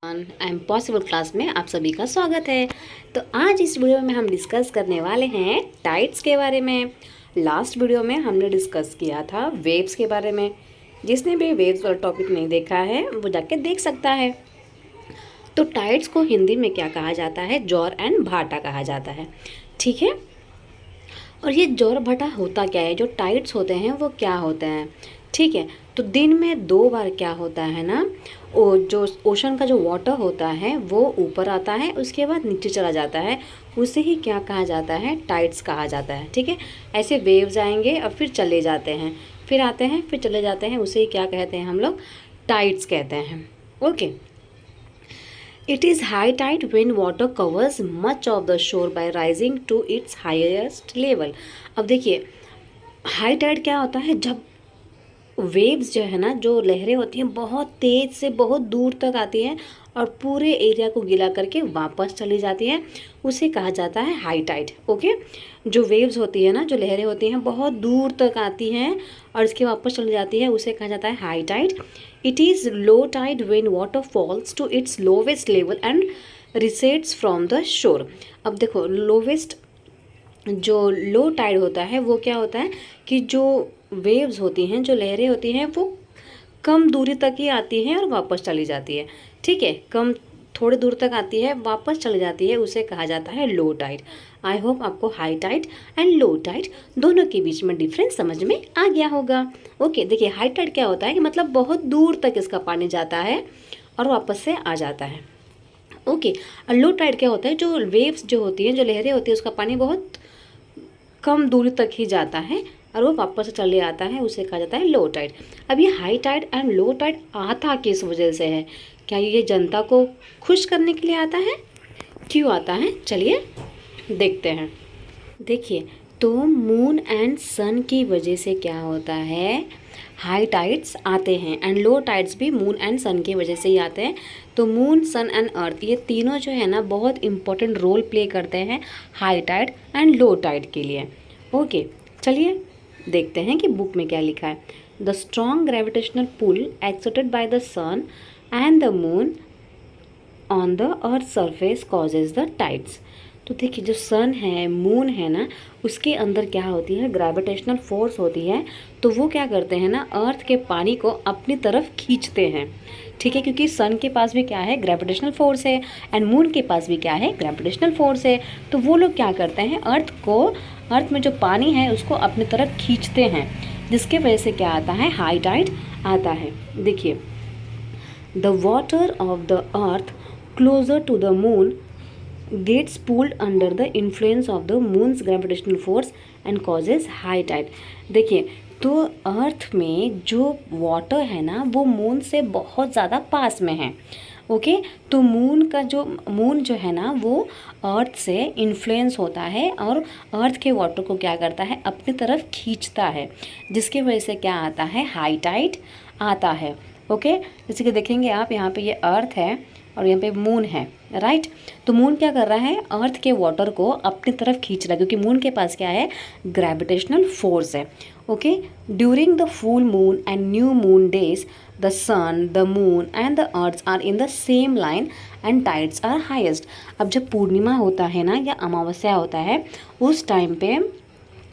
I am possible class में आप सभी का स्वागत है। तो आज इस वीडियो में हम डिस्कस करने वाले हैं टाइड्स के बारे में। लास्ट वीडियो में हमने डिस्कस किया था वेव्स के बारे में। जिसने भी वेव्स वाला टॉपिक नहीं देखा है वो जाके देख सकता है। तो टाइड्स को हिंदी में क्या कहा जाता है? ज्वार एंड भाटा कहा जाता है। ठीक है। और ये ज्वार भाटा होता क्या है? जो टाइड्स होते हैं वो क्या होते हैं? ठीक है। तो दिन में 2 बार क्या होता है ना, जो ओशन का जो वाटर होता है वो ऊपर आता है, उसके बाद नीचे चला जाता है। उसे ही क्या कहा जाता है? टाइड्स कहा जाता है। ठीक है। ऐसे वेव्स आएंगे और फिर चले जाते हैं, फिर आते हैं, फिर चले जाते हैं। उसे ही क्या कहते हैं हम लोग? टाइड्स कहते हैं। Okay. It is high tide when water covers much of the shore by rising to its highest level। अब देखिए, हाई टाइड क्या होता है? जब वेव्स जो है ना, जो लहरें होती हैं, बहुत तेज़ से बहुत दूर तक आती हैं और पूरे एरिया को गिला करके वापस चली जाती हैं, उसे कहा जाता है हाई टाइड। ओके। जो वेव्स होती है ना, जो लहरें होती हैं, बहुत दूर तक आती हैं और इसके वापस चली जाती है, उसे कहा जाता है high tide. It is low tide when water falls to its lowest level and recedes from the shore. अब देखो, लोवेस्ट जो लो टाइड होता है वो क्या होता है कि जो वेव्स होती हैं, जो लहरें होती हैं, वो कम दूरी तक ही आती हैं और वापस चली जाती है। ठीक है। थोड़ी दूर तक आती है, वापस चली जाती है, उसे कहा जाता है लो टाइड। आई होप आपको high tide and low tide दोनों के बीच में डिफरेंस समझ में आ गया होगा। ओके। देखिए, हाई टाइड क्या होता है कि मतलब बहुत दूर तक इसका पानी जाता है और वापस से आ जाता है। ओके। और लो टाइड क्या होता है? जो वेव्स जो होती हैं, जो लहरें होती हैं, उसका पानी बहुत कम दूरी तक ही जाता है और वो वापस चले आता है, उसे कहा जाता है लो टाइड। अब ये high tide and low tide आता किस वजह से है? क्या ये जनता को खुश करने के लिए आता है? क्यों आता है? चलिए देखते हैं। देखिए, तो मून एंड सन की वजह से क्या होता है? हाई टाइड्स आते हैं एंड लो टाइड्स भी मून एंड सन की वजह से ही आते हैं। तो मून, सन एंड अर्थ, ये तीनों जो है ना, बहुत इंपॉर्टेंट रोल प्ले करते हैं high tide and low tide के लिए। ओके। चलिए देखते हैं कि बुक में क्या लिखा है। The strong gravitational pull exerted by the sun and the moon on the earth surface causes the tides. तो देखिए, जो सन है, मून है ना, उसके अंदर क्या होती है? ग्रेविटेशनल फोर्स होती है। तो वो क्या करते हैं ना, अर्थ के पानी को अपनी तरफ खींचते हैं। ठीक है। क्योंकि सन के पास भी क्या है? ग्रेविटेशनल फोर्स है एंड मून के पास भी क्या है? ग्रेविटेशनल फोर्स है। तो वो लोग क्या करते हैं? अर्थ में जो पानी है उसको अपनी तरफ खींचते हैं, जिसके वजह से क्या आता है? हाई टाइड आता है। देखिए, the water of the earth closer to the moon gets pulled under the influence of the moon's gravitational force and causes high tide। देखिए, तो अर्थ में जो वाटर है ना, वो मून से बहुत ज़्यादा पास में है। ओके। तो मून जो है ना, वो अर्थ से इन्फ्लुएंस होता है और अर्थ के वाटर को क्या करता है? अपनी तरफ खींचता है, जिसकी वजह से क्या आता है? हाई टाइड आता है। ओके। जैसे कि देखेंगे आप, यहाँ पे ये अर्थ है और यहाँ पे मून है, राइट। तो मून क्या कर रहा है? अर्थ के वाटर को अपनी तरफ खींच रहा है, क्योंकि मून के पास क्या है? ग्रेविटेशनल फोर्स है। Okay. During the full moon and new moon days the sun, the moon and the earth are in the same line and tides are highest. अब जब पूर्णिमा होता है ना, या अमावस्या होता है, उस टाइम पे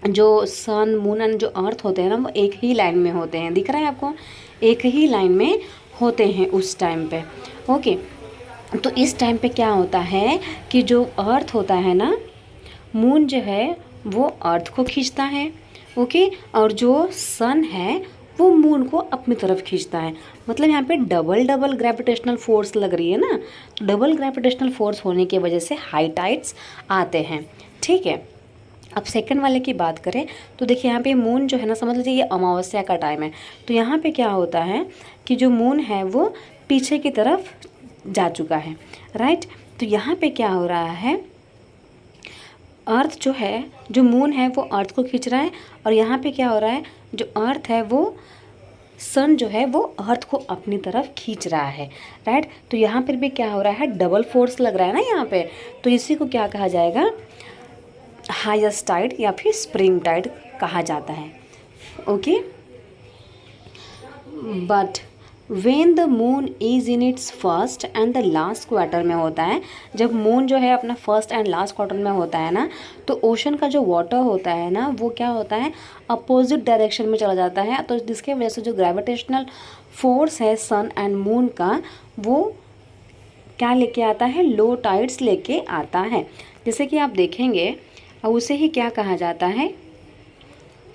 जो सन, मून एंड जो अर्थ होते हैं ना, वो एक ही लाइन में होते हैं। दिख रहा है आपको? एक ही लाइन में होते हैं उस टाइम पे। ओके। तो इस टाइम पे क्या होता है कि जो अर्थ होता है ना, मून जो है वो अर्थ को खींचता है। ओके। और जो सन है वो मून को अपनी तरफ खींचता है। मतलब यहाँ पे डबल डबल ग्रेविटेशनल फोर्स लग रही है ना। डबल ग्रेविटेशनल फोर्स होने की वजह से हाई टाइड्स आते हैं। ठीक है। अब सेकंड वाले की बात करें तो देखिए, यहाँ पे मून जो है ना, समझ लीजिए ये अमावस्या का टाइम है। तो यहाँ पे क्या होता है कि जो मून है वो पीछे की तरफ जा चुका है, राइट। तो यहाँ पे क्या हो रहा है? अर्थ जो है, जो मून है वो अर्थ को खींच रहा है, और यहाँ पे क्या हो रहा है? जो अर्थ है वो, सन जो है वो अर्थ को अपनी तरफ खींच रहा है, राइट। तो यहाँ पर भी क्या हो रहा है? डबल फोर्स लग रहा है ना यहाँ पे। तो इसी को क्या कहा जाएगा? हाईएस्ट टाइड या फिर स्प्रिंग टाइड कहा जाता है। Okay. But when the moon is in its first and the last quarter में होता है। जब मून जो है अपना फर्स्ट एंड लास्ट क्वार्टर में होता है ना, तो ओशन का जो वाटर होता है ना, वो क्या होता है, अपोजिट डायरेक्शन में चला जाता है। तो जिसके वजह से जो ग्रेविटेशनल फोर्स है सन एंड मून का, वो क्या लेके आता है, लो टाइड्स लेके आता है। जैसे कि आप देखेंगे, और उसे ही क्या कहा जाता है,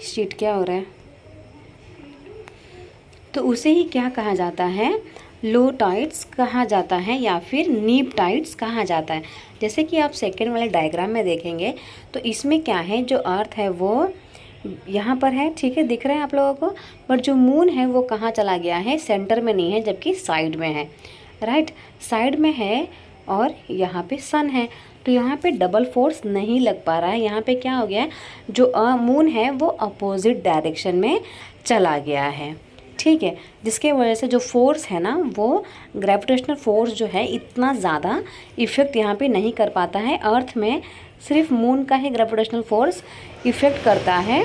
शीट क्या हो रहा है, तो उसे ही क्या कहा जाता है, लो टाइड्स कहा जाता है या फिर नीप टाइड्स कहा जाता है। जैसे कि आप सेकेंड वाले डायग्राम में देखेंगे, तो इसमें क्या है, जो अर्थ है वो यहाँ पर है, ठीक है, दिख रहा है आप लोगों को, बट जो मून है वो कहाँ चला गया है, सेंटर में नहीं है, जबकि साइड में है, राइट, साइड में है, और यहाँ पे सन है। तो यहाँ पे डबल फोर्स नहीं लग पा रहा है। यहाँ पे क्या हो गया है, जो मून है वो अपोजिट डायरेक्शन में चला गया है, ठीक है, जिसके वजह से जो फोर्स है ना, वो ग्रेविटेशनल फोर्स जो है इतना ज़्यादा इफ़ेक्ट यहाँ पे नहीं कर पाता है। अर्थ में सिर्फ मून का ही ग्रेविटेशनल फोर्स इफ़ेक्ट करता है,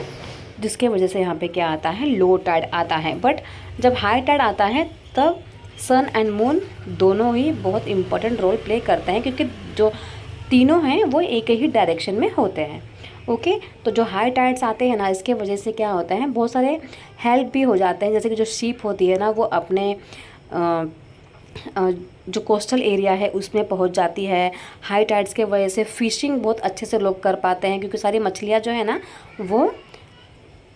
जिसके वजह से यहाँ पे क्या आता है, लो टाइड आता है। बट जब हाई टाइड आता है, तब सन एंड मून दोनों ही बहुत इम्पोर्टेंट रोल प्ले करते हैं, क्योंकि जो तीनों हैं वो एक ही डायरेक्शन में होते हैं। ओके, तो जो हाई टाइड्स आते हैं ना, इसके वजह से क्या होता है, बहुत सारे हेल्प भी हो जाते हैं। जैसे कि जो शिप होती है ना, वो अपने जो कोस्टल एरिया है उसमें पहुंच जाती है। हाई टाइड्स के वजह से फ़िशिंग बहुत अच्छे से लोग कर पाते हैं, क्योंकि सारी मछलियाँ जो है ना, वो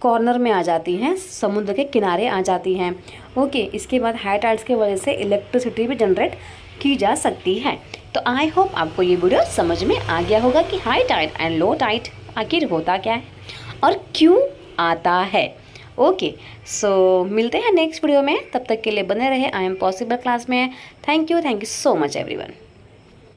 कॉर्नर में आ जाती हैं, समुद्र के किनारे आ जाती हैं। ओके, इसके बाद हाई टाइड्स के वजह से इलेक्ट्रिसिटी भी जनरेट की जा सकती है। तो आई होप आपको ये वीडियो समझ में आ गया होगा कि high tide and low tide आखिर होता क्या है और क्यों आता है। ओके, सो मिलते हैं नेक्स्ट वीडियो में, तब तक के लिए बने रहे। आई एम पॉसिबल क्लास में। Thank you so much everyone.